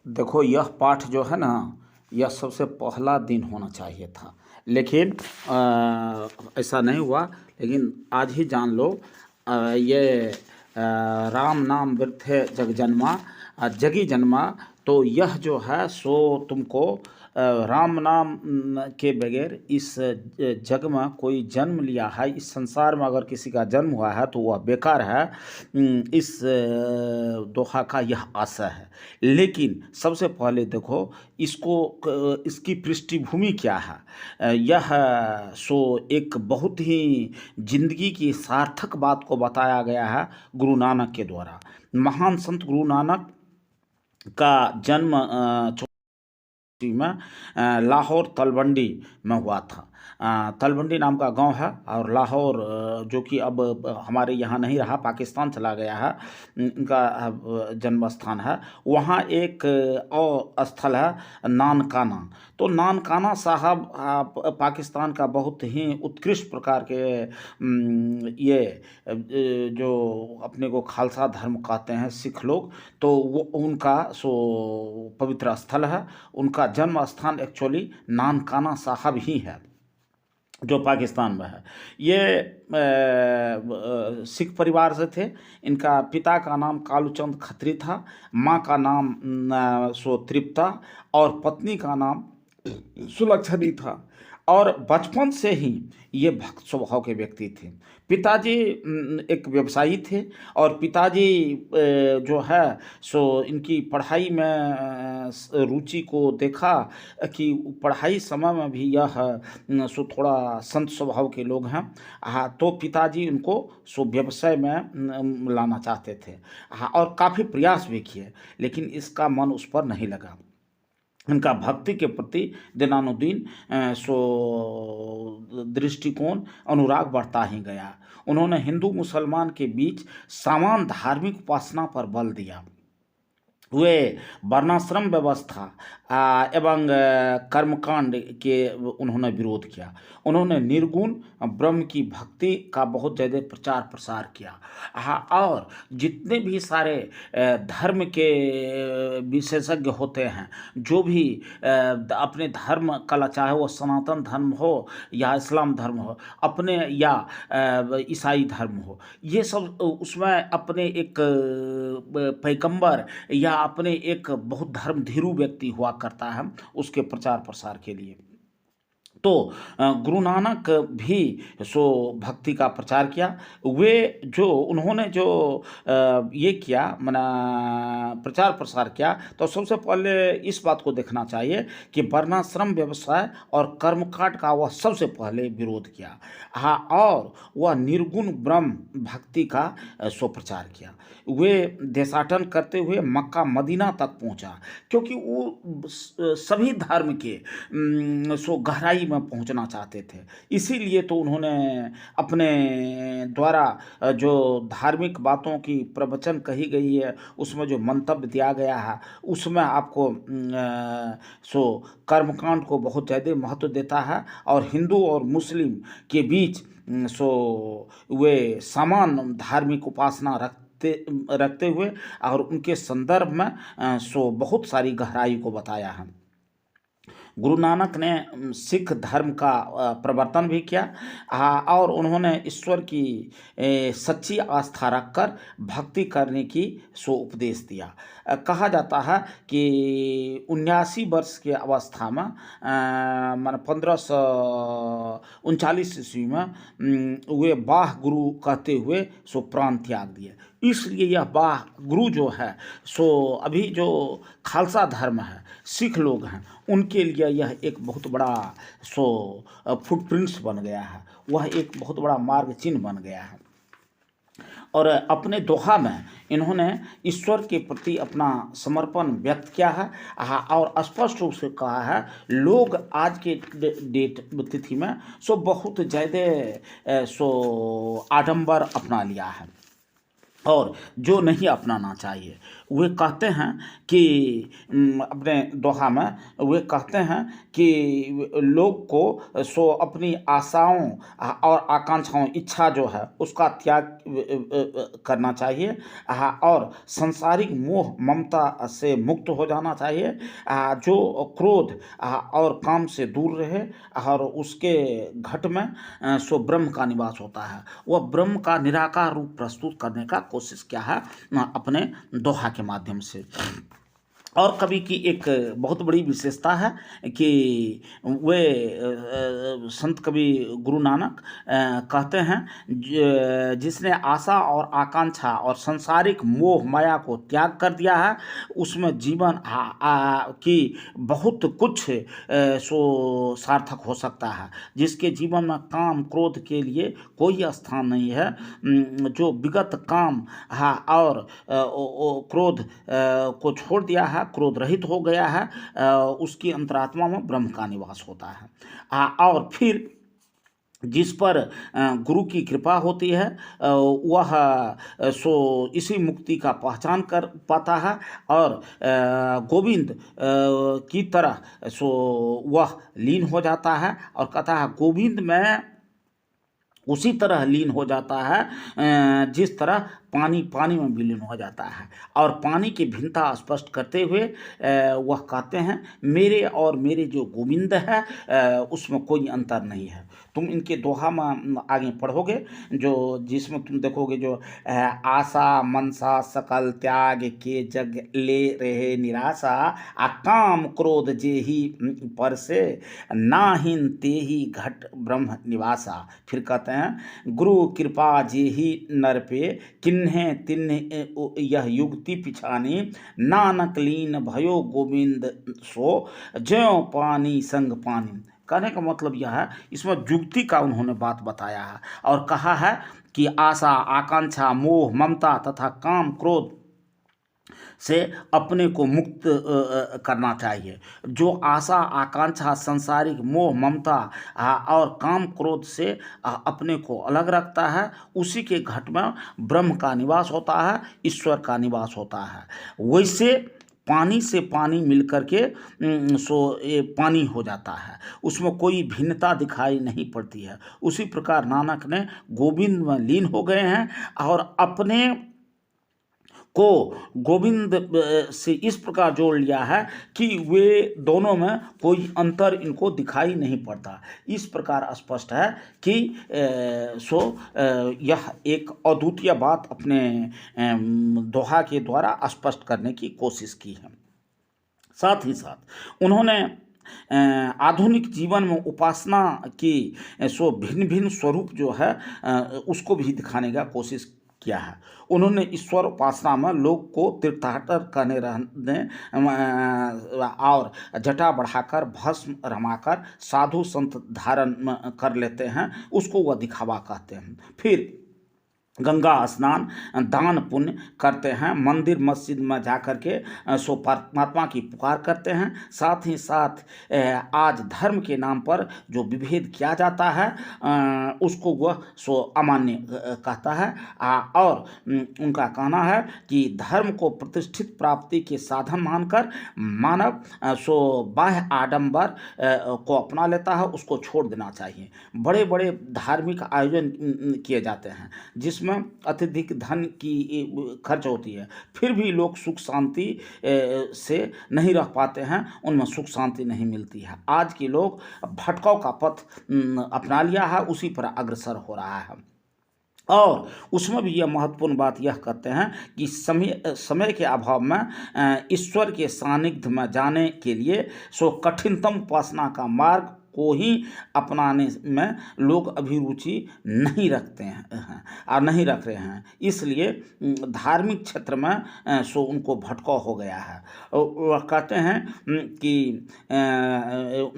देखो, यह पाठ जो है ना, यह सबसे पहला दिन होना चाहिए था, लेकिन ऐसा नहीं हुआ। लेकिन आज ही जान लो, ये राम नाम वृद्धे जग जन्मा, जगी जन्मा। तो यह जो है सो तुमको राम नाम के बगैर इस जग में कोई जन्म लिया है, इस संसार में अगर किसी का जन्म हुआ है तो वह बेकार है। इस दोहा का यह आशय है। लेकिन सबसे पहले देखो, इसकी पृष्ठभूमि क्या है। यह सो एक बहुत ही जिंदगी की सार्थक बात को बताया गया है गुरु नानक के द्वारा। महान संत गुरु नानक का जन्म में लाहौर तलवंडी में हुआ था। तलवंडी नाम का गांव है, और लाहौर जो कि अब हमारे यहाँ नहीं रहा, पाकिस्तान चला गया है, इनका जन्म स्थान है। वहाँ एक और स्थल है नानकाना। तो नानकाना साहब पाकिस्तान का बहुत ही उत्कृष्ट प्रकार के ये जो अपने को खालसा धर्म कहते हैं सिख लोग, तो वो उनका पवित्र स्थल है। उनका जन्म स्थान एक्चुअली नानकाना साहब ही है, जो पाकिस्तान में है। ये सिख परिवार से थे। इनका पिता का नाम कालूचंद खत्री था, माँ का नाम तृप्ता, और पत्नी का नाम सुलक्षणी था। और बचपन से ही ये भक्त स्वभाव के व्यक्ति थे। पिताजी एक व्यवसायी थे, और पिताजी जो है इनकी पढ़ाई में रुचि को देखा कि पढ़ाई समय में भी यह थोड़ा संत स्वभाव के लोग हैं। हाँ, तो पिताजी उनको व्यवसाय में लाना चाहते थे। हाँ, और काफ़ी प्रयास भी किए, लेकिन इसका मन उस पर नहीं लगा। इनका भक्ति के प्रति दिनानुदिन दृष्टिकोण अनुराग बढ़ता ही गया। उन्होंने हिंदू मुसलमान के बीच समान धार्मिक उपासना पर बल दिया। वे वर्णाश्रम व्यवस्था एवं कर्मकांड के उन्होंने विरोध किया। उन्होंने निर्गुण ब्रह्म की भक्ति का बहुत ज़्यादा प्रचार प्रसार किया। हाँ, और जितने भी सारे धर्म के विशेषज्ञ होते हैं, जो भी अपने धर्म कला, चाहे वो सनातन धर्म हो या इस्लाम धर्म हो, अपने या ईसाई धर्म हो, ये सब उसमें अपने एक पैगंबर या अपने एक बहुत धर्मधीरू व्यक्ति हुआ करता है उसके प्रचार प्रसार के लिए। तो गुरु नानक भी भक्ति का प्रचार किया। वे जो उन्होंने जो ये किया, मना प्रचार प्रसार किया, तो सबसे पहले इस बात को देखना चाहिए कि वर्णाश्रम व्यवसाय और कर्मकांड का वह सबसे पहले विरोध किया। हाँ, और वह निर्गुण ब्रह्म भक्ति का प्रचार किया। वे देशाटन करते हुए मक्का मदीना तक पहुंचा, क्योंकि वो सभी धर्म के गहराई में पहुंचना चाहते थे। इसीलिए तो उन्होंने अपने द्वारा जो धार्मिक बातों की प्रवचन कही गई है, उसमें जो मंतव्य दिया गया है, उसमें आपको कर्मकांड को बहुत ज़्यादा महत्व देता है। और हिंदू और मुस्लिम के बीच वे समान धार्मिक उपासना रखते हुए और उनके संदर्भ में बहुत सारी गहराई को बताया है। गुरु नानक ने सिख धर्म का प्रवर्तन भी किया। और उन्होंने ईश्वर की सच्ची आस्था रखकर भक्ति करने की उपदेश दिया। कहा जाता है कि 79 वर्ष की अवस्था में मान 1539 ईस्वी में वे बाह गुरु कहते हुए प्राण त्याग दिए। इसलिए यह बाह गुरु जो है अभी जो खालसा धर्म है, सिख लोग हैं, उनके लिए यह एक बहुत बड़ा फुटप्रिंट्स बन गया है। वह एक बहुत बड़ा मार्ग चिन्ह बन गया है। और अपने दोहा में इन्होंने ईश्वर के प्रति अपना समर्पण व्यक्त किया है। और स्पष्ट रूप से कहा है, लोग आज के डेट तिथि में बहुत ज़्यादा आडंबर अपना लिया है, और जो नहीं अपनाना चाहिए वे कहते हैं कि अपने दोहा में वे कहते हैं कि लोग को सो अपनी आशाओं और आकांक्षाओं, इच्छा जो है उसका त्याग करना चाहिए और सांसारिक मोह ममता से मुक्त हो जाना चाहिए। जो क्रोध और काम से दूर रहे और उसके घट में सो ब्रह्म का निवास होता है। वह ब्रह्म का निराकार रूप प्रस्तुत करने का कोशिश किया है अपने दोहा के माध्यम से। और कवि की एक बहुत बड़ी विशेषता है कि वे संत कवि गुरु नानक कहते हैं जिसने आशा और आकांक्षा और सांसारिक मोह माया को त्याग कर दिया है, उसमें जीवन की बहुत कुछ सो सार्थक हो सकता है। जिसके जीवन में काम क्रोध के लिए कोई स्थान नहीं है, जो विगत काम और क्रोध को छोड़ दिया है, क्रोध रहित हो गया है, उसकी अंतरात्मा में ब्रह्म का निवास होता है। और फिर जिस पर गुरु की कृपा होती है वह सो इसी मुक्ति का पहचान कर पाता है और गोविंद की तरह सो वह लीन हो जाता है और कहता है गोविंद में उसी तरह लीन हो जाता है जिस तरह पानी पानी में विलीन हो जाता है। और पानी की भिन्नता स्पष्ट करते हुए वह कहते हैं मेरे और मेरे जो गोविंद है उसमें कोई अंतर नहीं है। तुम इनके दोहा में आगे पढ़ोगे जो जिसमें तुम देखोगे जो आशा मनसा सकल त्याग के जग ले रहे निराशा आ काम क्रोध जे ही पर से नाहिन ते ही घट ब्रह्म निवासा। फिर कहते हैं गुरु कृपा जे ही नर पे किन्हे तिन्हे यह युक्ति पिछानी नानक लीन भयो गोविंद सो ज्यों पानी संग पानी। कहने का मतलब यह है, इसमें युक्ति का उन्होंने बात बताया है और कहा है कि आशा आकांक्षा मोह ममता तथा काम क्रोध से अपने को मुक्त करना चाहिए। जो आशा आकांक्षा सांसारिक मोह ममता और काम क्रोध से अपने को अलग रखता है, उसी के घट में ब्रह्म का निवास होता है, ईश्वर का निवास होता है। वैसे पानी से पानी मिलकर के सो ये पानी हो जाता है, उसमें कोई भिन्नता दिखाई नहीं पड़ती है। उसी प्रकार नानक ने गोविंद में लीन हो गए हैं और अपने को गोविंद से इस प्रकार जोड़ लिया है कि वे दोनों में कोई अंतर इनको दिखाई नहीं पड़ता। इस प्रकार स्पष्ट है कि यह एक अद्वितीय बात अपने दोहा के द्वारा स्पष्ट करने की कोशिश की है। साथ ही साथ उन्होंने आधुनिक जीवन में उपासना की भिन्न भिन्न स्वरूप जो है उसको भी दिखाने का कोशिश किया है। उन्होंने ईश्वर उपासना में लोग को तीर्थाटन करने रहने और जटा बढ़ाकर भस्म रमाकर साधु संत धारण कर लेते हैं, उसको वह दिखावा कहते हैं। फिर गंगा स्नान दान पुण्य करते हैं, मंदिर मस्जिद में जाकर के परमात्मा की पुकार करते हैं। साथ ही साथ आज धर्म के नाम पर जो विभेद किया जाता है उसको वह अमान्य कहता है और उनका कहना है कि धर्म को प्रतिष्ठित प्राप्ति के साधन मानकर मानव बाह्य आडंबर को अपना लेता है, उसको छोड़ देना चाहिए। बड़े बड़े धार्मिक आयोजन किए जाते हैं जिसमें अत्यधिक धन की खर्च होती है, फिर भी लोग सुख शांति से नहीं रह पाते हैं, उनमें सुख शांति नहीं मिलती है। आज के लोग भटकाव का पथ अपना लिया है, उसी पर अग्रसर हो रहा है। और उसमें भी यह महत्वपूर्ण बात यह कहते हैं कि समय के अभाव में ईश्वर के सानिध्य में जाने के लिए कठिनतम उपासना का मार्ग को ही अपनाने में लोग अभिरुचि नहीं रखते हैं और नहीं रख रहे हैं। इसलिए धार्मिक क्षेत्र में उनको भटकाव हो गया है। वह कहते हैं कि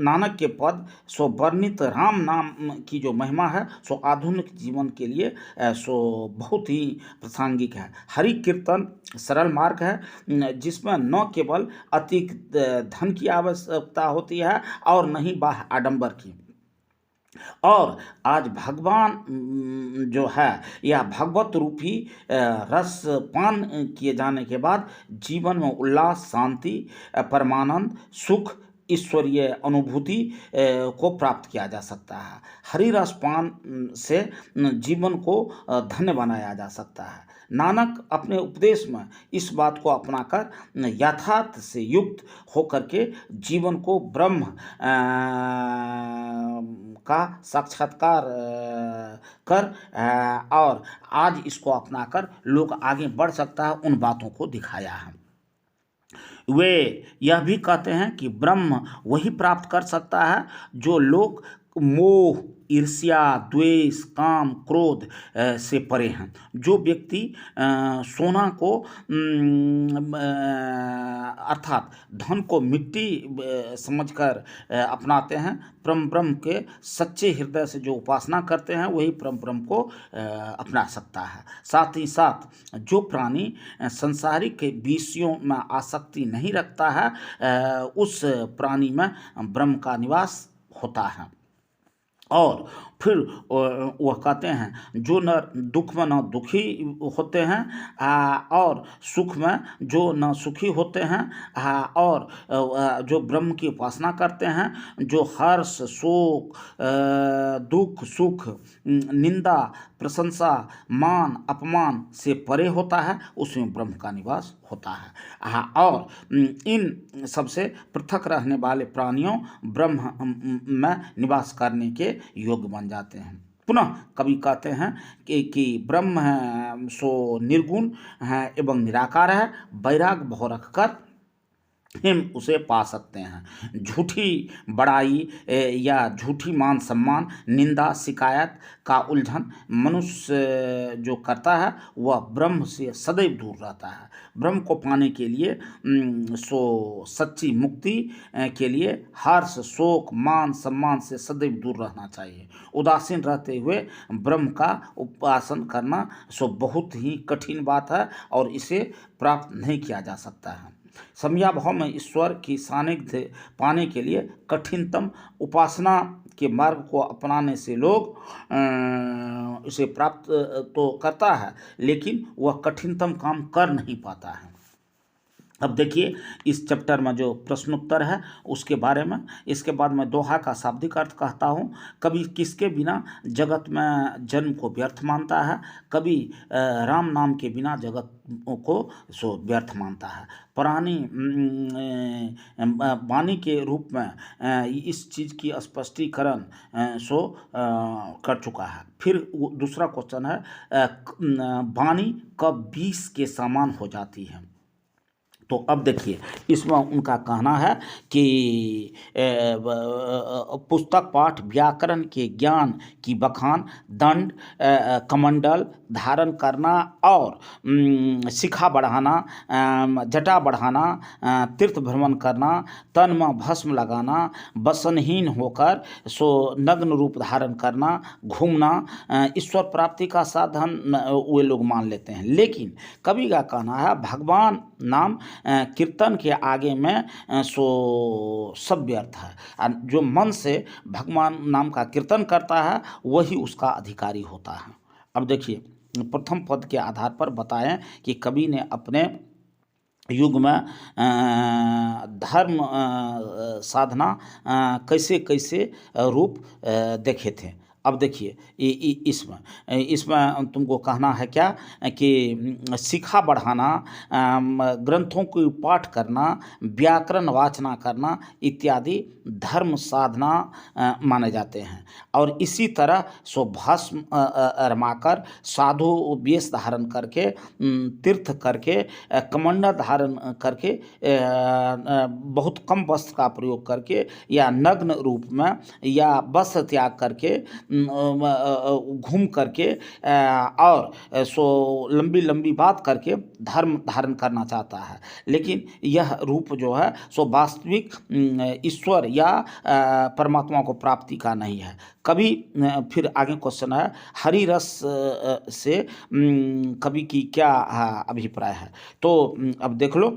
नानक के पद वर्णित राम नाम की जो महिमा है आधुनिक जीवन के लिए बहुत ही प्रासंगिक है। हरि कीर्तन सरल मार्ग है जिसमें न केवल अतिरिक्त धन की आवश्यकता होती है और न ही बाह्य आडंबर की। और आज भगवान जो है या भगवत रूपी रस पान किए जाने के बाद जीवन में उल्लास, शांति, परमानंद, सुख, ईश्वरीय अनुभूति को प्राप्त किया जा सकता है। हरि रस पान से जीवन को धन्य बनाया जा सकता है। नानक अपने उपदेश में इस बात को अपनाकर यथार्थ से युक्त होकर के जीवन को ब्रह्म का साक्षात्कार कर और आज इसको अपनाकर लोग आगे बढ़ सकता है, उन बातों को दिखाया है। वे यह भी कहते हैं कि ब्रह्म वही प्राप्त कर सकता है जो लोग मोह, ईर्ष्या, द्वेष, काम, क्रोध से परे हैं। जो व्यक्ति सोना को अर्थात धन को मिट्टी समझकर अपनाते हैं, परम ब्रह्म के सच्चे हृदय से जो उपासना करते हैं वही परम ब्रह्म को अपना सकता है। साथ ही साथ जो प्राणी संसारिक विषयों में आसक्ति नहीं रखता है उस प्राणी में ब्रह्म का निवास होता है। और फिर वह कहते हैं जो न दुख में न दुखी होते हैं और सुख में जो न सुखी होते हैं और जो ब्रह्म की उपासना करते हैं, जो हर्ष, शोक, दुख, सुख, निंदा, प्रशंसा, मान, अपमान से परे होता है, उसमें ब्रह्म का निवास होता है। और इन सबसे पृथक रहने वाले प्राणियों ब्रह्म में निवास करने के योग्य बन जाते हैं। पुनः कवि कहते हैं कि ब्रह्म है सो निर्गुण है एवं निराकार है, वैराग भाव रखकर हम उसे पा सकते हैं। झूठी बड़ाई या झूठी मान सम्मान, निंदा, शिकायत का उलझन मनुष्य जो करता है वह ब्रह्म से सदैव दूर रहता है। ब्रह्म को पाने के लिए सो सच्ची मुक्ति के लिए हर्ष, शोक, मान सम्मान से सदैव दूर रहना चाहिए। उदासीन रहते हुए ब्रह्म का उपासन करना सो बहुत ही कठिन बात है और इसे प्राप्त नहीं किया जा सकता है। समयाभाव में ईश्वर की सानिध्य पाने के लिए कठिनतम उपासना के मार्ग को अपनाने से लोग इसे प्राप्त तो करता है लेकिन वह कठिनतम काम कर नहीं पाता है। अब देखिए इस चैप्टर में जो प्रश्नोत्तर है उसके बारे में, इसके बाद मैं दोहा का शाब्दिक अर्थ कहता हूँ। कभी किसके बिना जगत में जन्म को व्यर्थ मानता है, कभी राम नाम के बिना जगत को सो व्यर्थ मानता है। पुरानी वाणी के रूप में इस चीज़ की स्पष्टीकरण सो कर चुका है। फिर दूसरा क्वेश्चन है वाणी कब बीस के समान हो जाती है। तो अब देखिए इसमें उनका कहना है कि पुस्तक पाठ, व्याकरण के ज्ञान की बखान, दंड, कमंडल धारण करना और शिखा बढ़ाना, जटा बढ़ाना, तीर्थ भ्रमण करना, तन में भस्म लगाना, वसनहीन होकर सो नग्न रूप धारण करना, घूमना ईश्वर प्राप्ति का साधन वे लोग मान लेते हैं। लेकिन कवि का कहना है भगवान नाम कीर्तन के आगे में सो सब व्यर्थ है। जो मन से भगवान नाम का कीर्तन करता है वही उसका अधिकारी होता है। अब देखिए प्रथम पद के आधार पर बताएं कि कवि ने अपने युग में धर्म साधना कैसे कैसे रूप देखे थे। अब देखिए इसमें तुमको कहना है क्या कि शिखा बढ़ाना, ग्रंथों को पाठ करना, व्याकरण वाचना करना इत्यादि धर्म साधना माने जाते हैं। और इसी तरह सो भस्म रमाकर, साधु वेश धारण करके, तीर्थ करके, कमंडल धारण करके, बहुत कम वस्त्र का प्रयोग करके या नग्न रूप में या वस्त्र त्याग करके घूम करके और सो लंबी लंबी बात करके धर्म धारण करना चाहता है। लेकिन यह रूप जो है सो वास्तविक ईश्वर या परमात्मा को प्राप्ति का नहीं है। कभी फिर आगे क्वेश्चन है हरि रस से कवि की क्या अभिप्राय है। तो अब देख लो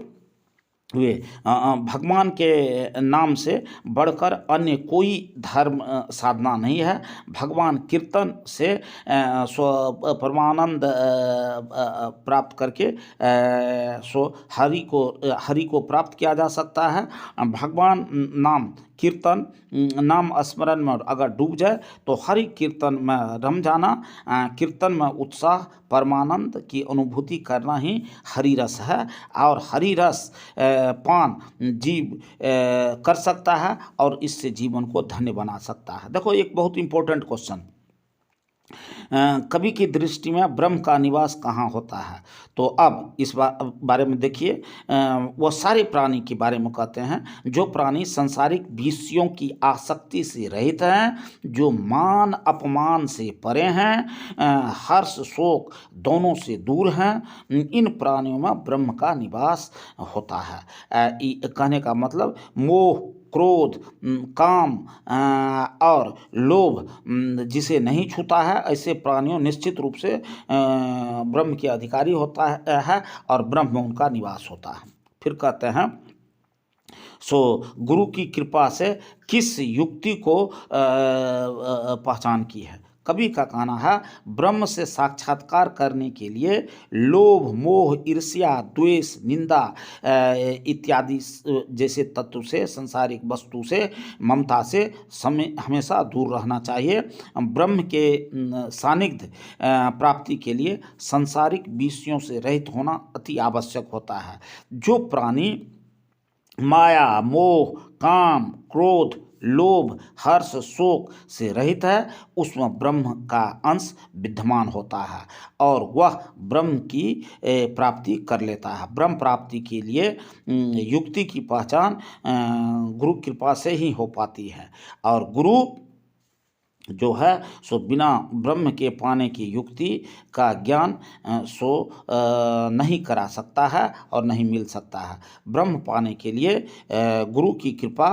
हुए भगवान के नाम से बढ़कर अन्य कोई धर्म साधना नहीं है। भगवान कीर्तन से स्व परमानंद प्राप्त करके सो हरि को प्राप्त किया जा सकता है। भगवान नाम कीर्तन नाम स्मरण में अगर डूब जाए तो हरि कीर्तन में रम जाना, कीर्तन में उत्साह परमानंद की अनुभूति करना ही हरि रस है। और हरि रस पान जीव कर सकता है और इससे जीवन को धन्य बना सकता है। देखो एक बहुत इंपॉर्टेंट क्वेश्चन, कवि की दृष्टि में ब्रह्म का निवास कहाँ होता है? तो अब इस बारे में देखिए, वह सारे प्राणी के बारे में कहते हैं जो प्राणी सांसारिक विषयों की आसक्ति से रहित हैं, जो मान अपमान से परे हैं, हर्ष शोक दोनों से दूर हैं, इन प्राणियों में ब्रह्म का निवास होता है। कहने का मतलब मोह क्रोध काम और लोभ जिसे नहीं छूता है, ऐसे प्राणियों निश्चित रूप से ब्रह्म के अधिकारी होता है और ब्रह्म में उनका निवास होता है। फिर कहते हैं गुरु की कृपा से किस युक्ति को पहचान की है? कवि का कहना है ब्रह्म से साक्षात्कार करने के लिए लोभ मोह ईर्ष्या द्वेष निंदा इत्यादि जैसे तत्व से, सांसारिक वस्तु से, ममता से हमेशा दूर रहना चाहिए। ब्रह्म के सानिध्य प्राप्ति के लिए सांसारिक विषयों से रहित होना अति आवश्यक होता है। जो प्राणी माया मोह काम क्रोध लोभ हर्ष शोक से रहित है, उसमें ब्रह्म का अंश विद्यमान होता है और वह ब्रह्म की प्राप्ति कर लेता है। ब्रह्म प्राप्ति के लिए युक्ति की पहचान गुरु कृपा से ही हो पाती है और गुरु जो है बिना ब्रह्म के पाने की युक्ति का ज्ञान नहीं करा सकता है और नहीं मिल सकता है। ब्रह्म पाने के लिए गुरु की कृपा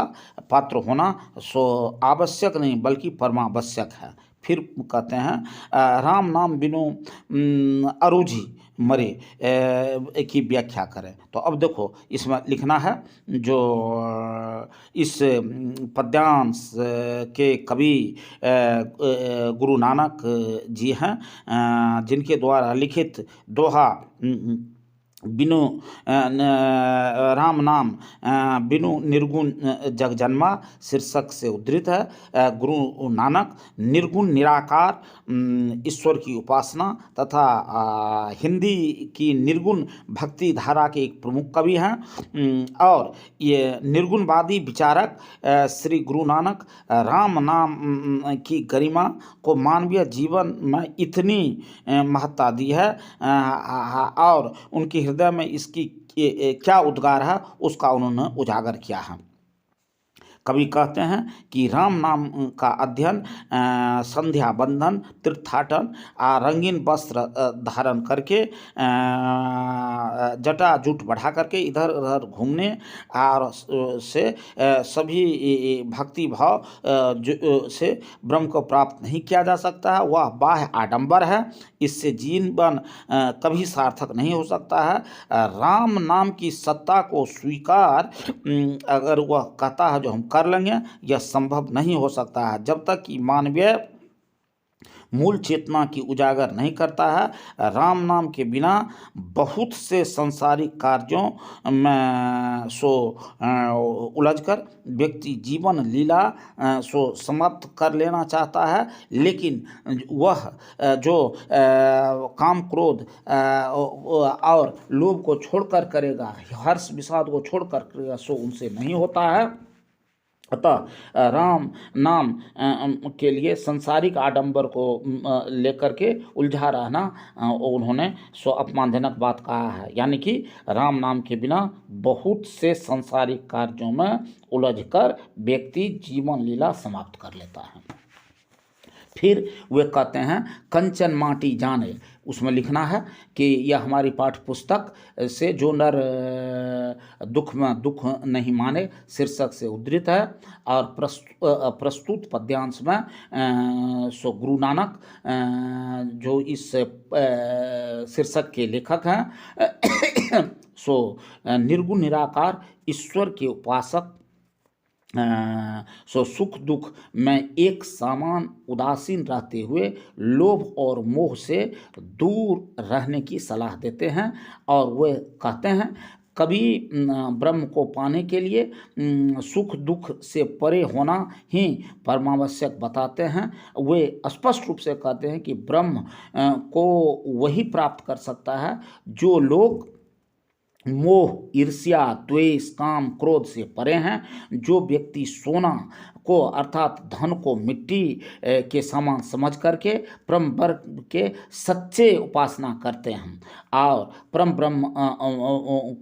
पात्र होना आवश्यक नहीं बल्कि परमावश्यक है। फिर कहते हैं राम नाम बिनु अरुझि मरे की व्याख्या करें। तो अब देखो इसमें लिखना है जो इस पद्यांश के कवि गुरु नानक जी हैं, जिनके द्वारा लिखित दोहा बिनु राम नाम बिनु निर्गुण जगजन्मा शीर्षक से उद्धृत है। गुरु नानक निर्गुण निराकार ईश्वर की उपासना तथा हिंदी की निर्गुण भक्ति धारा के एक प्रमुख कवि हैं और ये निर्गुणवादी विचारक श्री गुरु नानक राम नाम की गरिमा को मानवीय जीवन में इतनी महत्ता दी है और उनके हृदय में इसकी क्या उद्गार है उसका उन्होंने उजागर किया है। कवि कहते हैं कि राम नाम का अध्ययन संध्या बंधन तीर्थाटन रंगीन वस्त्र धारण करके जटा जूट बढ़ा करके इधर उधर घूमने और से सभी भक्ति भाव से ब्रह्म को प्राप्त नहीं किया जा सकता है। वह बाह्य आडंबर है, इससे जीवन कभी सार्थक नहीं हो सकता है। राम नाम की सत्ता को स्वीकार अगर वह कहता है जो हम कर लेंगे, यह संभव नहीं हो सकता है जब तक कि मानवीय मूल चेतना की उजागर नहीं करता है। राम नाम के बिना बहुत से सांसारिक कार्यों में उलझकर व्यक्ति जीवन लीला समाप्त कर लेना चाहता है, लेकिन वह जो काम क्रोध और लोभ को छोड़कर करेगा, हर्ष विषाद को छोड़कर करेगा, उनसे नहीं होता है। अतः राम नाम के लिए सांसारिक आडंबर को लेकर के उलझा रहना उन्होंने अपमानजनक बात कहा है। यानी कि राम नाम के बिना बहुत से सांसारिक कार्यों में उलझकर व्यक्ति जीवन लीला समाप्त कर लेता है। फिर वे कहते हैं कंचन माटी जाने, उसमें लिखना है कि यह हमारी पाठ्य पुस्तक से जो नर दुख में दुख नहीं माने शीर्षक से उद्धृत है और प्रस्तुत पद्यांश में गुरु नानक जो इस शीर्षक के लेखक हैं सो निर्गुण निराकार ईश्वर के उपासक सो सुख दुख में एक समान उदासीन रहते हुए लोभ और मोह से दूर रहने की सलाह देते हैं। और वे कहते हैं कभी ब्रह्म को पाने के लिए सुख दुख से परे होना ही परमावश्यक बताते हैं। वे स्पष्ट रूप से कहते हैं कि ब्रह्म को वही प्राप्त कर सकता है जो लोग मोह ईर्ष्या द्वेष काम क्रोध से परे हैं। जो व्यक्ति सोना को अर्थात धन को मिट्टी के समान समझ करके परम ब्रह्म के सच्चे उपासना करते हैं और परम ब्रह्म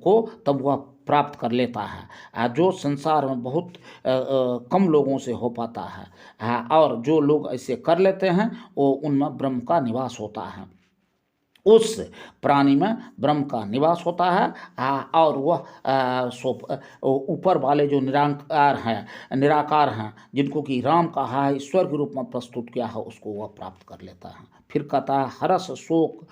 को तब वह प्राप्त कर लेता है, जो संसार में बहुत कम लोगों से हो पाता है। और जो लोग ऐसे कर लेते हैं वो उनमें ब्रह्म का निवास होता है, उस प्राणी में ब्रह्म का निवास होता है। और वह ऊपर वाले जो निराकार हैं जिनको कि राम कहा है, ईश्वर के रूप में प्रस्तुत किया है, उसको वह प्राप्त कर लेता है। फिर कहता है हरस शोक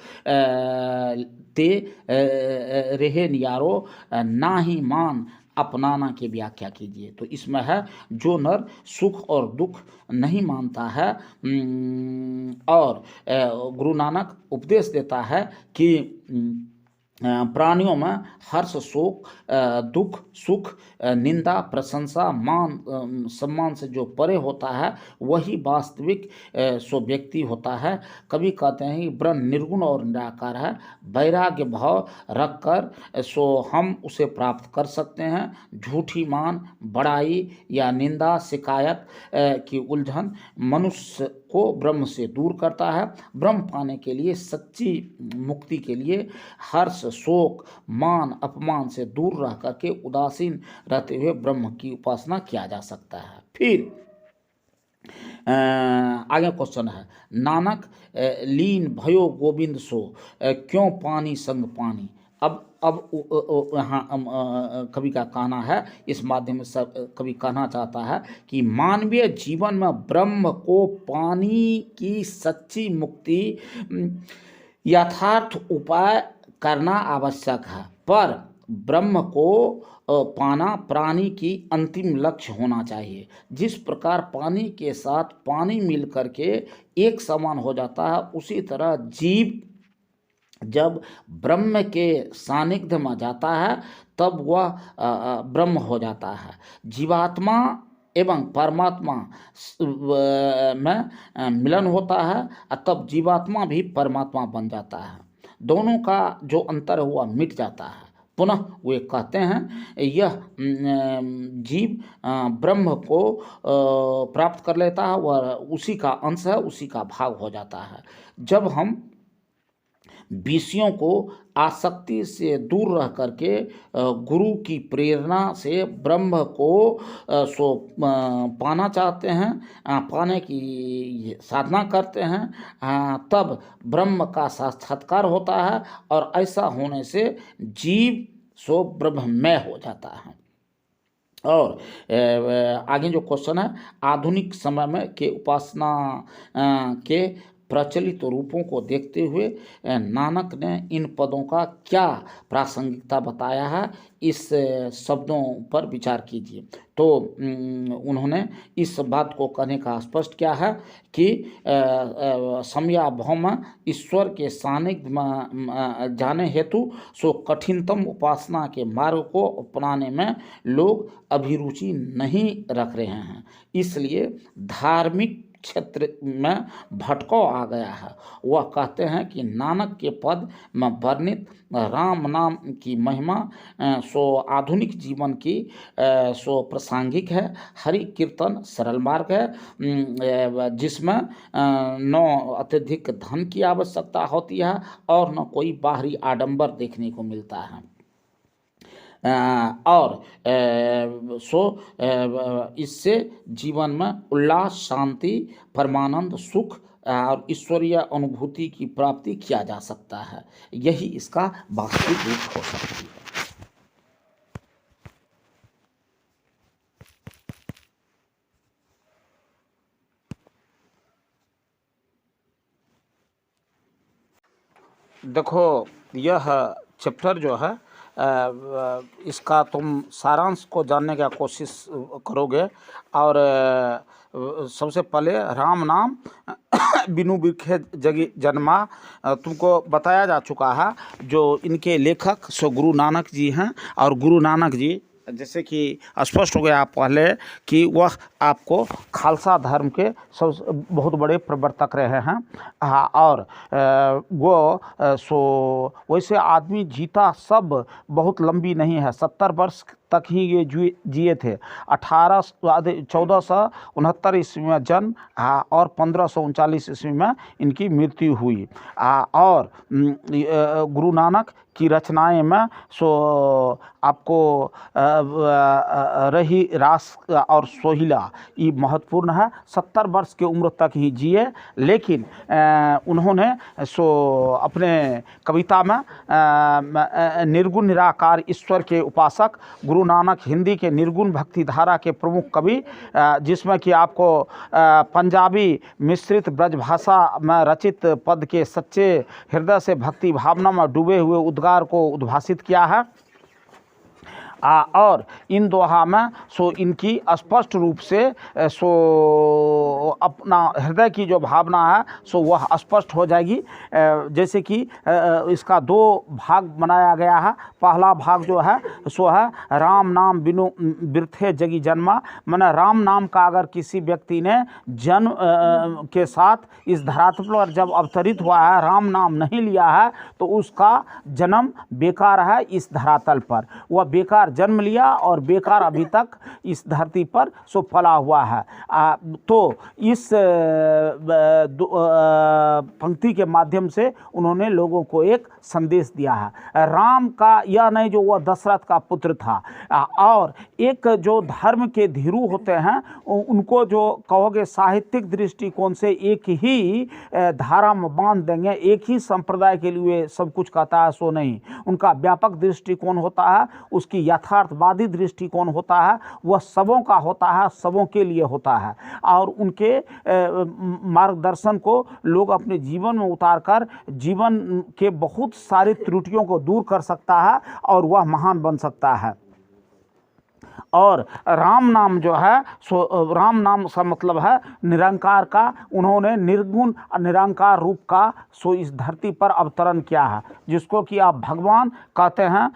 ते रहे नियारो ना ही मान अपनाना की व्याख्या कीजिए। तो इसमें है जो नर सुख और दुख नहीं मानता है और गुरु नानक उपदेश देता है कि प्राणियों में हर्ष शोक दुख सुख निंदा प्रशंसा मान सम्मान से जो परे होता है वही वास्तविक सो व्यक्ति होता है। कभी कहते हैं कि ब्रह्म निर्गुण और निराकार है, वैराग्य भाव रखकर सो हम उसे प्राप्त कर सकते हैं। झूठी मान बड़ाई या निंदा शिकायत की उलझन मनुष्य को ब्रह्म से दूर करता है। ब्रह्म पाने के लिए सच्ची मुक्ति के लिए हर्ष शोक मान अपमान से दूर रह करके उदासीन रहते हुए ब्रह्म की उपासना किया जा सकता है। फिर आगे क्वेश्चन है नानक लीन भयो गोविंद सो क्यों पानी संग पानी। अब यहाँ कवि का कहना है, इस माध्यम से कवि कहना चाहता है कि मानवीय जीवन में ब्रह्म को पानी की सच्ची मुक्ति यथार्थ उपाय करना आवश्यक है, पर ब्रह्म को पाना प्राणी की अंतिम लक्ष्य होना चाहिए। जिस प्रकार पानी के साथ पानी मिल करके एक समान हो जाता है, उसी तरह जीव जब ब्रह्म के सानिध्य में जाता है तब वह ब्रह्म हो जाता है। जीवात्मा एवं परमात्मा में मिलन होता है और तब जीवात्मा भी परमात्मा बन जाता है। दोनों का जो अंतर हुआ मिट जाता है। पुनः वे कहते हैं यह जीव ब्रह्म को प्राप्त कर लेता है, वह उसी का अंश है, उसी का भाग हो जाता है। जब हम विषयों को आसक्ति से दूर रह करके गुरु की प्रेरणा से ब्रह्म को पाना चाहते हैं, पाने की साधना करते हैं, तब ब्रह्म का साक्षात्कार होता है और ऐसा होने से जीव ब्रह्ममय हो जाता है। और आगे जो क्वेश्चन है आधुनिक समय में के उपासना के प्रचलित रूपों को देखते हुए नानक ने इन पदों का क्या प्रासंगिकता बताया है, इस शब्दों पर विचार कीजिए। तो उन्होंने इस बात को कहने का स्पष्ट किया है कि समयाभाव में ईश्वर के सानिध्य में जाने हेतु कठिनतम उपासना के मार्ग को अपनाने में लोग अभिरुचि नहीं रख रहे हैं, इसलिए धार्मिक क्षेत्र में भटकाव आ गया है। वह कहते हैं कि नानक के पद में वर्णित राम नाम की महिमा आधुनिक जीवन की प्रासंगिक है। हरि कीर्तन सरल मार्ग है जिसमें न अत्यधिक धन की आवश्यकता होती है और न कोई बाहरी आडंबर देखने को मिलता है। और इससे जीवन में उल्लास शांति परमानंद सुख और ईश्वरीय अनुभूति की प्राप्ति किया जा सकता है। यही इसका वास्तविक रूप हो सकती है। देखो यह चैप्टर जो है इसका तुम सारांश को जानने का कोशिश करोगे। और सबसे पहले राम नाम बिनु बिरखे जगी जन्मा तुमको बताया जा चुका है। जो इनके लेखक सो गुरु नानक जी हैं। और गुरु नानक जी जैसे कि स्पष्ट हो गया पहले कि वह आपको खालसा धर्म के सब बहुत बड़े प्रवर्तक रहे हैं। हाँ, और वो सो वैसे आदमी जीता सब बहुत लंबी नहीं है, 70 वर्ष तक ही ये जिए थे। 1469 ईस्वी में जन्म और 1539 ईस्वी में इनकी मृत्यु हुई। और गुरु नानक की रचनाएं में सो आपको रही रास और सोहिला ये महत्वपूर्ण है। 70 वर्ष की उम्र तक ही जिए, लेकिन उन्होंने सो अपने कविता में निर्गुण निराकार ईश्वर के उपासक गुरु नानक हिंदी के निर्गुण भक्ति धारा के प्रमुख कवि, जिसमें कि आपको पंजाबी मिश्रित ब्रज भाषा में रचित पद के सच्चे हृदय से भक्ति भावना में डूबे हुए उद्गार को उद्भासित किया है। और इन दोहा में सो इनकी स्पष्ट रूप से सो अपना हृदय की जो भावना है सो वह स्पष्ट हो जाएगी। जैसे कि इसका 2 भाग बनाया गया है। पहला भाग जो है सो है राम नाम बिनु बिरथे जगी जन्मा। माने राम नाम का अगर किसी व्यक्ति ने जन्म के साथ इस धरातल पर जब अवतरित हुआ है, राम नाम नहीं लिया है, तो उसका जन्म बेकार है इस धरातल पर। वह बेकार जन्म लिया और बेकार अभी तक इस धरती पर सो पला हुआ है। तो इस पंक्ति के माध्यम से उन्होंने लोगों को एक संदेश दिया है। राम का यह नहीं जो वह दशरथ का पुत्र था। और एक जो धर्म के धीरू होते हैं उनको जो कहोगे साहित्यिक दृष्टिकोण से एक ही धारा में बांध देंगे, एक ही संप्रदाय के लिए सब कुछ कहता है, सो नहीं। उनका व्यापक दृष्टिकोण होता है, उसकी यथार्थवादी दृष्टिकोण होता है, वह सबों का होता है, सबों के लिए होता है। और उनके मार्गदर्शन को लोग अपने जीवन में उतारकर जीवन के बहुत सारी त्रुटियों को दूर कर सकता है और वह महान बन सकता है। और राम नाम जो है सो राम नाम का मतलब है निरंकार का। उन्होंने निर्गुण निरंकार रूप का सो इस धरती पर अवतरण किया है, जिसको कि आप भगवान कहते हैं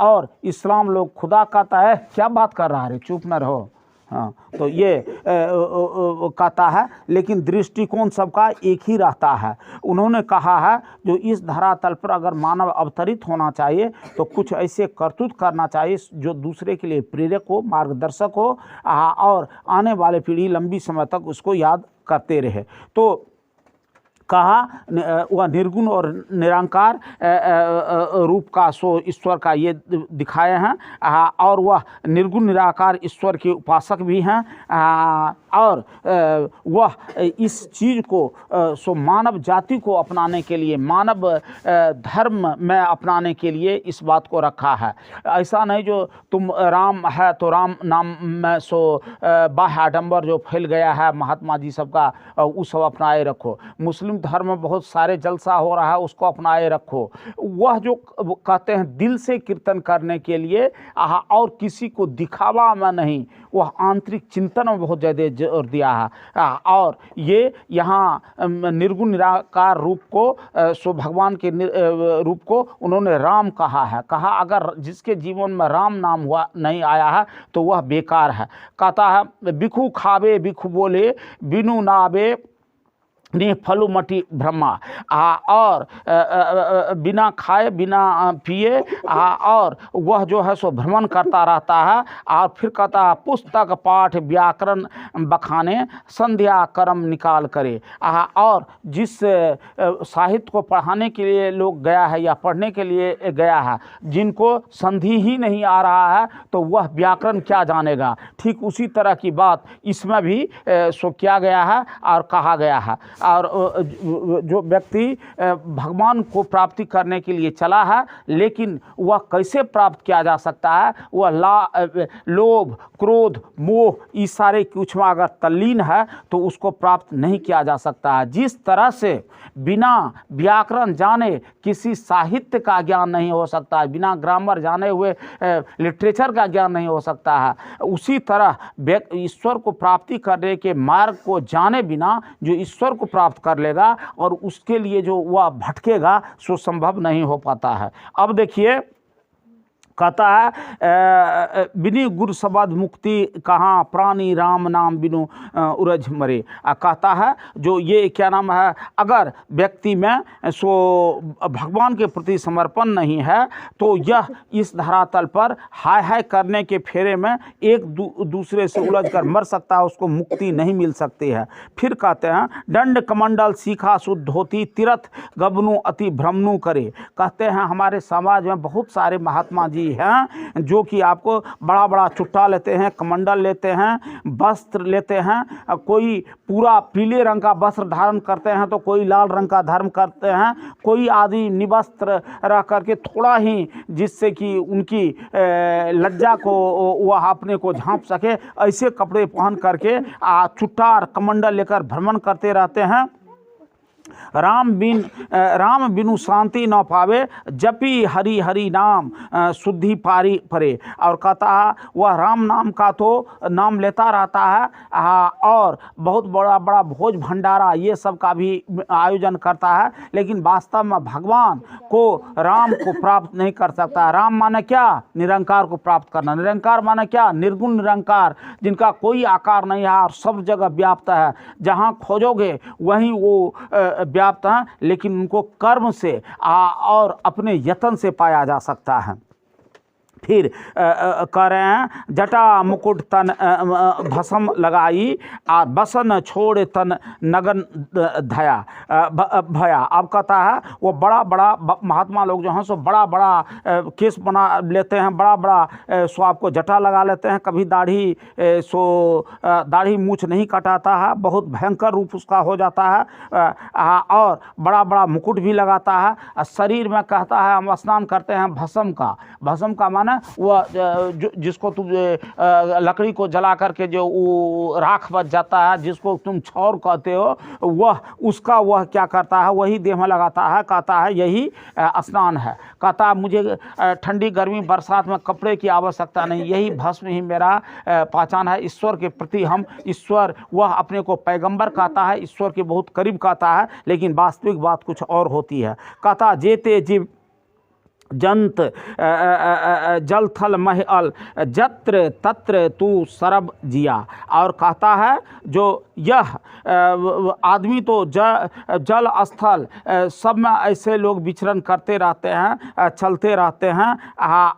और इस्लाम लोग खुदा कहता है। क्या बात कर रहा है रे, चुप न रहो। हाँ, तो ये कहता है, लेकिन दृष्टिकोण सबका एक ही रहता है। उन्होंने कहा है जो इस धरातल पर अगर मानव अवतरित होना चाहिए तो कुछ ऐसे करतूत करना चाहिए जो दूसरे के लिए प्रेरक हो, मार्गदर्शक हो और आने वाले पीढ़ी लंबी समय तक उसको याद करते रहे। तो कहा वह निर्गुण और निरंकार रूप का सो ईश्वर का ये दिखाए हैं। और वह निर्गुण निराकार ईश्वर के उपासक भी हैं। और वह इस चीज़ को सो मानव जाति को अपनाने के लिए, मानव धर्म में अपनाने के लिए इस बात को रखा है। ऐसा नहीं जो तुम राम है तो राम नाम में सो बाह्य आडंबर जो फैल गया है महात्मा जी सबका, वो सब अपनाए रखो। मुस्लिम धर्म में बहुत सारे जलसा हो रहा है, उसको अपनाए रखो। वह जो कहते हैं दिल से कीर्तन करने के लिए और किसी को दिखावा में नहीं, वह आंतरिक चिंतन में बहुत ज़्यादा जोर दिया है। और ये यहाँ निर्गुण निराकार रूप को सो भगवान के रूप को उन्होंने राम कहा है। कहा अगर जिसके जीवन में राम नाम हुआ नहीं आया है तो वह बेकार है। कहता है बिखु खावे बिखु बोले बिनु नावे ने फलु मटी ब्रह्मा। और बिना खाए बिना पिए और वह जो है सो भ्रमण करता रहता है। और फिर कहता है पुस्तक पाठ व्याकरण बखाने संध्या कर्म निकाल करे। और जिस साहित्य को पढ़ाने के लिए लोग गया है या पढ़ने के लिए गया है, जिनको संधि ही नहीं आ रहा है तो वह व्याकरण क्या जानेगा। ठीक उसी तरह की बात इसमें भी सो किया गया है और कहा गया है। और जो व्यक्ति भगवान को प्राप्ति करने के लिए चला है, लेकिन वह कैसे प्राप्त किया जा सकता है? वह लोभ, क्रोध, मोह इस सारे कुछ में अगर तल्लीन है तो उसको प्राप्त नहीं किया जा सकता है। जिस तरह से बिना व्याकरण जाने किसी साहित्य का ज्ञान नहीं हो सकता है, बिना ग्रामर जाने हुए लिटरेचर का ज्ञान नहीं हो सकता है, उसी तरह ईश्वर को प्राप्ति करने के मार्ग को जाने बिना जो ईश्वर को प्राप्त कर लेगा और उसके लिए जो वह भटकेगा सो संभव नहीं हो पाता है। अब देखिए, कहता है बिनु गुरु शब्द मुक्ति कहाँ, प्राणी राम नाम बिनु उरझ मरे। कहता है जो ये क्या नाम है, अगर व्यक्ति में सो भगवान के प्रति समर्पण नहीं है तो यह इस धरातल पर हाय हाय करने के फेरे में एक दूसरे से उलझ कर मर सकता है, उसको मुक्ति नहीं मिल सकती है। फिर कहते हैं दंड कमंडल सीखा शुद्ध होती, तीर्थ गबनु अति भ्रमनु करे। कहते हैं हमारे समाज में बहुत सारे महात्मा जी हैं जो कि आपको बड़ा बड़ा चुट्टा लेते हैं, कमंडल लेते हैं, वस्त्र लेते हैं, कोई पूरा पीले रंग का वस्त्र धारण करते हैं तो कोई लाल रंग का धारण करते हैं, कोई आदि निवस्त्र रह करके थोड़ा ही जिससे कि उनकी लज्जा को वह अपने को झांप सके ऐसे कपड़े पहन करके चुट्टा और कमंडल लेकर भ्रमण करते रहते हैं। राम बिनु शांति न पावे, जपी हरि हरि नाम शुद्धि पारी परे। और कहता है वह राम नाम का तो नाम लेता रहता है और बहुत बड़ा बड़ा भोज भंडारा ये सब का भी आयोजन करता है, लेकिन वास्तव में भगवान को, राम को प्राप्त नहीं कर सकता। राम माने क्या? निरंकार को प्राप्त करना। निरंकार माने क्या? निर्गुण निरंकार, जिनका कोई आकार नहीं है और सब जगह व्याप्त है। जहाँ खोजोगे वहीं वो व्याप्त हैं, लेकिन उनको कर्म से और अपने यत्न से पाया जा सकता है। फिर कह रहे हैं जटा मुकुट तन भस्म लगाई और बसन छोड़ तन नगन धया भया। अब कहता है वो बड़ा बड़ा महात्मा लोग जो हैं सो बड़ा बड़ा केस बना लेते हैं, बड़ा बड़ा सो आपको जटा लगा लेते हैं, कभी दाढ़ी दाढ़ी मूछ नहीं कटाता है, बहुत भयंकर रूप उसका हो जाता है, और बड़ा बड़ा मुकुट भी लगाता है। शरीर में कहता है हम स्नान करते हैं भस्म का माने वह जिसको तुम लकड़ी को जला करके जो वो राख बच जाता है, जिसको तुम छौर कहते हो, वह क्या करता है, वही देह में लगाता है। कहता है यही स्नान है। कहता है मुझे ठंडी गर्मी बरसात में कपड़े की आवश्यकता नहीं, यही भस्म ही मेरा पहचान है। ईश्वर के प्रति हम ईश्वर, वह अपने को पैगंबर कहता है, ईश्वर के बहुत करीब कहता है, लेकिन वास्तविक बात कुछ और होती है। कहता जेते जीव जंत जल थल महल जत्र तत्र तू सरब जिया। और कहता है जो यह आदमी तो जल स्थल सब में ऐसे लोग विचरण करते रहते हैं, चलते रहते हैं,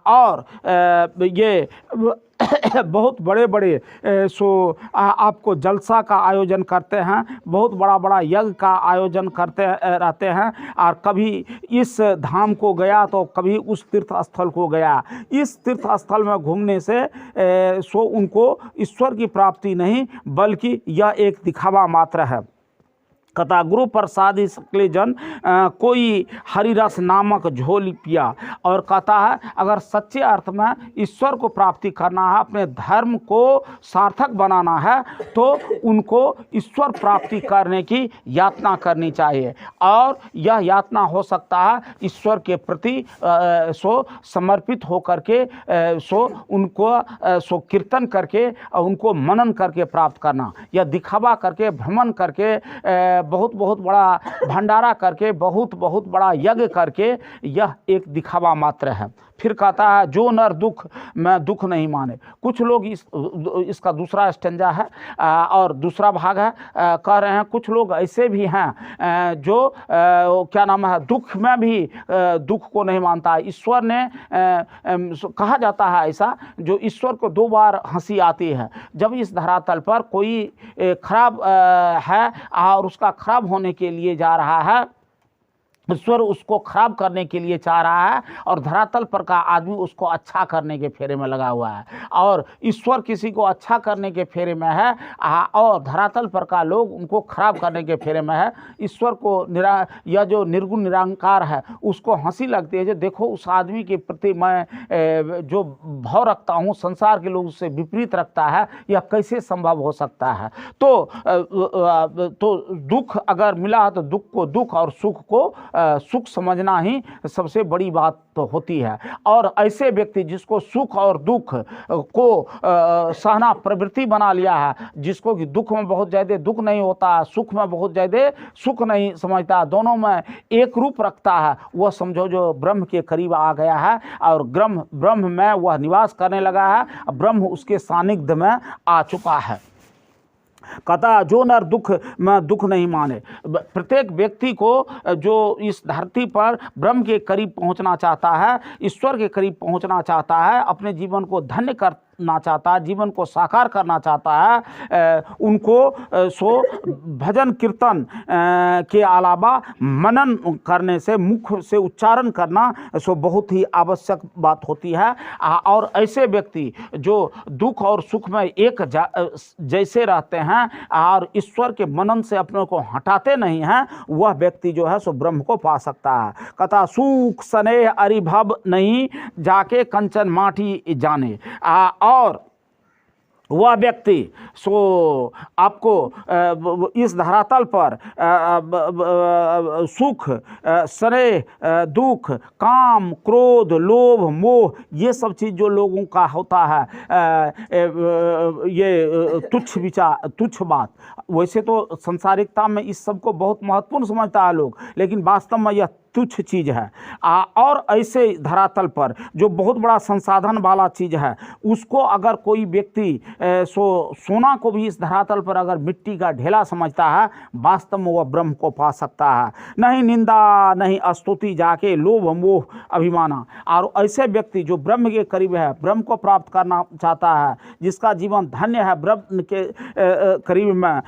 और ये बहुत बड़े बड़े आपको जलसा का आयोजन करते हैं, बहुत बड़ा बड़ा यज्ञ का आयोजन करते रहते हैं, और कभी इस धाम को गया तो कभी उस तीर्थ स्थल को गया। इस तीर्थ स्थल में घूमने से उनको ईश्वर की प्राप्ति नहीं बल्कि यह एक दिखावा मात्र है। कथा गुरु प्रसादी सकले जन कोई हरिरस नामक झोल पिया। और कहता है अगर सच्चे अर्थ में ईश्वर को प्राप्ति करना है, अपने धर्म को सार्थक बनाना है, तो उनको ईश्वर प्राप्ति करने की यातना करनी चाहिए। और यह यातना हो सकता है ईश्वर के प्रति समर्पित होकर के उनको कीर्तन करके उनको मनन करके प्राप्त करना, या दिखावा करके भ्रमण करके बहुत बड़ा भंडारा करके बहुत बड़ा यज्ञ करके यह एक दिखावा मात्र है। फिर कहता है जो नर दुख में दुख नहीं माने। कुछ लोग इसका दूसरा स्टेंजा है और दूसरा भाग है, कह रहे हैं कुछ लोग ऐसे भी हैं जो क्या नाम है, दुख में भी दुख को नहीं मानता। ईश्वर ने कहा जाता है ऐसा, जो ईश्वर को 2 बार हंसी आती है, जब इस धरातल पर कोई खराब है और उसका खराब होने के लिए जा रहा है, ईश्वर उसको खराब करने के लिए चाह रहा है और धरातल पर का आदमी उसको अच्छा करने के फेरे में लगा हुआ है। और ईश्वर किसी को अच्छा करने के फेरे में है और धरातल पर का लोग उनको खराब करने के फेरे में है। ईश्वर को यह जो निर्गुण निरंकार है उसको हंसी लगती है, जो देखो उस आदमी के प्रति मैं जो भाव रखता हूँ संसार के लोग उससे विपरीत रखता है, यह कैसे संभव हो सकता है। तो दुख अगर मिला तो दुख को दुख और सुख को सुख समझना ही सबसे बड़ी बात तो होती है। और ऐसे व्यक्ति जिसको सुख और दुख को सहना प्रवृत्ति बना लिया है, जिसको कि दुख में बहुत ज़्यादा दुख नहीं होता, सुख में बहुत ज़्यादा सुख नहीं समझता, दोनों में एक रूप रखता है, वह समझो जो ब्रह्म के करीब आ गया है और ब्रह्म में वह निवास करने लगा है, ब्रह्म उसके सानिध्य में आ चुका है। कहता जो नर दुख में दुख नहीं माने। प्रत्येक व्यक्ति को जो इस धरती पर ब्रह्म के करीब पहुंचना चाहता है, ईश्वर के करीब पहुंचना चाहता है, अपने जीवन को धन्य करना चाहता है, जीवन को साकार करना चाहता है, उनको सो भजन कीर्तन के अलावा मनन करने से, मुख से उच्चारण करना सो बहुत ही आवश्यक बात होती है। और ऐसे व्यक्ति जो दुख और सुख में एक जैसे रहते हैं और ईश्वर के मनन से अपने को हटाते नहीं हैं, वह व्यक्ति जो है सो ब्रह्म को पा सकता है। कथा सुख स्नेह अरिभव नहीं जाके कंचन माटी जाने। और वह व्यक्ति सो आपको इस धरातल पर सुख स्नेह दुख काम क्रोध लोभ मोह ये सब चीज़ जो लोगों का होता है, ये तुच्छ विचार तुच्छ बात, वैसे तो संसारिकता में इस सब को बहुत महत्वपूर्ण समझता है लोग, लेकिन वास्तव में यह तुच्छ चीज़ है। और ऐसे धरातल पर जो बहुत बड़ा संसाधन वाला चीज़ है, उसको अगर कोई व्यक्ति सोना को भी इस धरातल पर अगर मिट्टी का ढेला समझता है, वास्तव में वह ब्रह्म को पा सकता है। नहीं निंदा नहीं स्तुति जाके लोभ मोह अभिमाना। और ऐसे व्यक्ति जो ब्रह्म के करीब है, ब्रह्म को प्राप्त करना चाहता है, जिसका जीवन धन्य है ब्रह्म के करीब में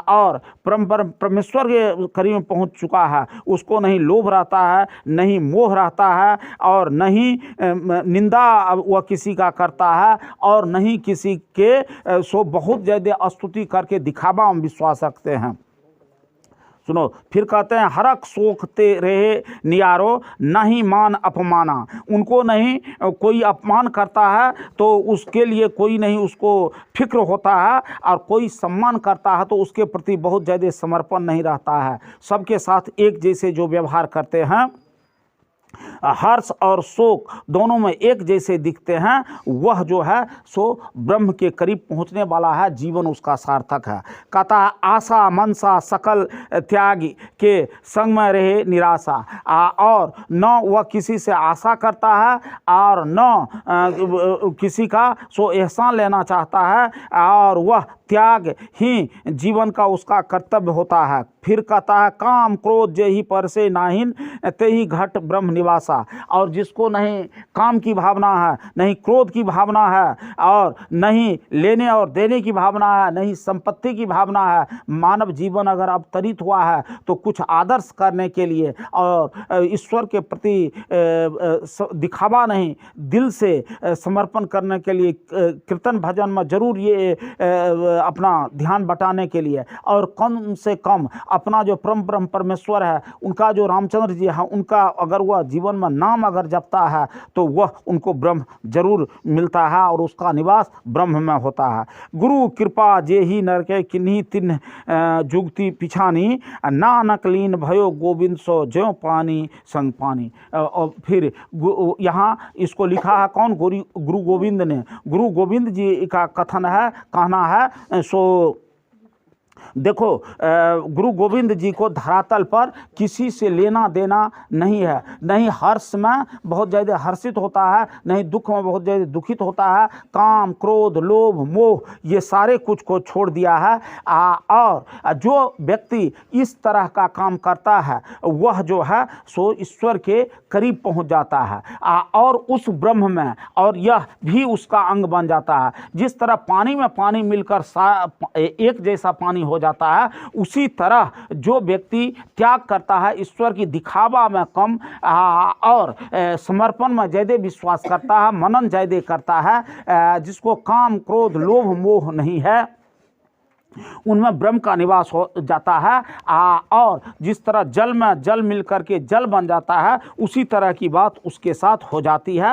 और परमेश्वर के करीब में पहुँच चुका है, उसको नहीं लोभ रहता है, नहीं मोह रहता है और नहीं निंदा वह किसी का करता है और नहीं किसी के सो बहुत ज़्यादा स्तुति करके दिखावा में विश्वास रखते हैं। सुनो फिर कहते हैं हरक सोखते रहे नियारो नहीं मान अपमाना। उनको नहीं कोई अपमान करता है तो उसके लिए कोई नहीं उसको फिक्र होता है, और कोई सम्मान करता है तो उसके प्रति बहुत ज़्यादा समर्पण नहीं रहता है। सबके साथ एक जैसे जो व्यवहार करते हैं, हर्ष और शोक दोनों में एक जैसे दिखते हैं, वह जो है सो ब्रह्म के करीब पहुंचने वाला है, जीवन उसका सार्थक है। कहता आशा मनसा सकल त्याग के संग में रहे निराशा। और न वह किसी से आशा करता है और न किसी का सो एहसान लेना चाहता है, और वह त्याग ही जीवन का उसका कर्तव्य होता है। फिर कहता है काम क्रोध जे ही पर से नाहिन ते ही घट ब्रह्म निवासा। और जिसको नहीं काम की भावना है, नहीं क्रोध की भावना है, और नहीं लेने और देने की भावना है, नहीं संपत्ति की भावना है, मानव जीवन अगर अवतरित हुआ है तो कुछ आदर्श करने के लिए और ईश्वर के प्रति दिखावा नहीं, दिल से समर्पण करने के लिए कीर्तन भजन में जरूर ये अपना ध्यान बटाने के लिए, और कम से कम अपना जो ब्रह्म परमेश्वर है, उनका जो रामचंद्र जी है, उनका अगर वह जीवन में नाम अगर जपता है तो वह उनको ब्रह्म जरूर मिलता है और उसका निवास ब्रह्म में होता है। गुरु कृपा जे ही नर के किन्हीं तिन्ह जुगती पिछानी नानक लीन भयो गोविंद सो ज्यों पानी संग पानी। और फिर यहाँ इसको लिखा है कौन? गुरु गोविंद ने। गुरु गोविंद जी का कथन है, कहना है सो देखो गुरु गोविंद जी को धरातल पर किसी से लेना देना नहीं है, नहीं हर्ष में बहुत ज़्यादा हर्षित होता है, नहीं दुख में बहुत ज़्यादा दुखित होता है। काम क्रोध लोभ मोह ये सारे कुछ को छोड़ दिया है। और जो व्यक्ति इस तरह का काम करता है वह जो है सो ईश्वर के करीब पहुंच जाता है और उस ब्रह्म में, और यह भी उसका अंग बन जाता है। जिस तरह पानी में पानी मिलकर एक जैसा पानी हो जाता है, उसी तरह जो व्यक्ति त्याग करता है, ईश्वर की दिखावा में कम और समर्पण में ज़्यादा विश्वास करता है, मनन ज़्यादा करता है, जिसको काम क्रोध लोभ मोह नहीं है, उनमें ब्रह्म का निवास हो जाता है। और जिस तरह जल में जल मिल करके जल बन जाता है, उसी तरह की बात उसके साथ हो जाती है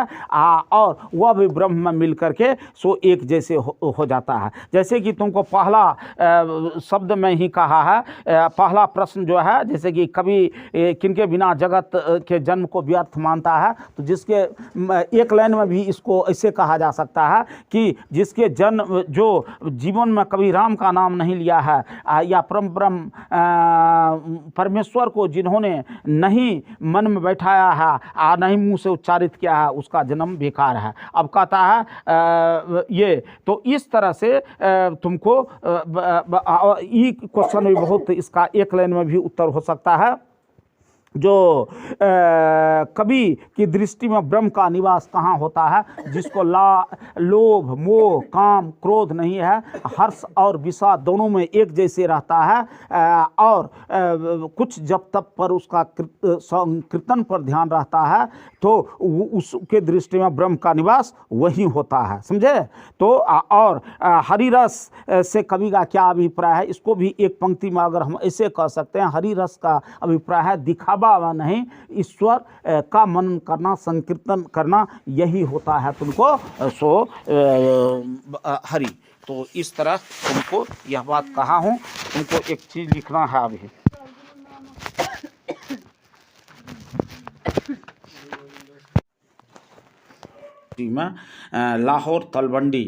और वह भी ब्रह्म में मिल करके सो एक जैसे हो जाता है। जैसे कि तुमको पहला शब्द में ही कहा है, पहला प्रश्न जो है, जैसे कि कभी किनके बिना जगत के जन्म को व्यर्थ मानता है, तो जिसके एक लाइन में भी इसको ऐसे कहा जा सकता है कि जिसके जन्म जो जीवन में कभी राम का नाम नहीं लिया है या ब्रह्म परमेश्वर को जिन्होंने नहीं मन में बैठाया है नहीं मुंह से उच्चारित किया है, उसका जन्म बेकार है। अब कहता है ये तो इस तरह से तुमको ये क्वेश्चन भी बहुत, इसका एक लाइन में भी उत्तर हो सकता है। जो कवि की दृष्टि में ब्रह्म का निवास कहाँ होता है, जिसको लोभ मोह काम क्रोध नहीं है, हर्ष और विषाद दोनों में एक जैसे रहता है और कुछ जब तब पर उसका कीर्तन पर ध्यान रहता है, तो उसके दृष्टि में ब्रह्म का निवास वही होता है, समझे। तो और हरिरस से कवि का क्या अभिप्राय है, इसको भी एक पंक्ति में अगर हम ऐसे कह सकते हैं, हरिरस का अभिप्राय है दिखावा नहीं, ईश्वर का मनन करना, संकीर्तन करना, यही होता है तुमको सो हरि। तो इस तरह तुमको यह बात कहा हूँ, तुमको एक चीज लिखना है अभी में लाहौर तलवंडी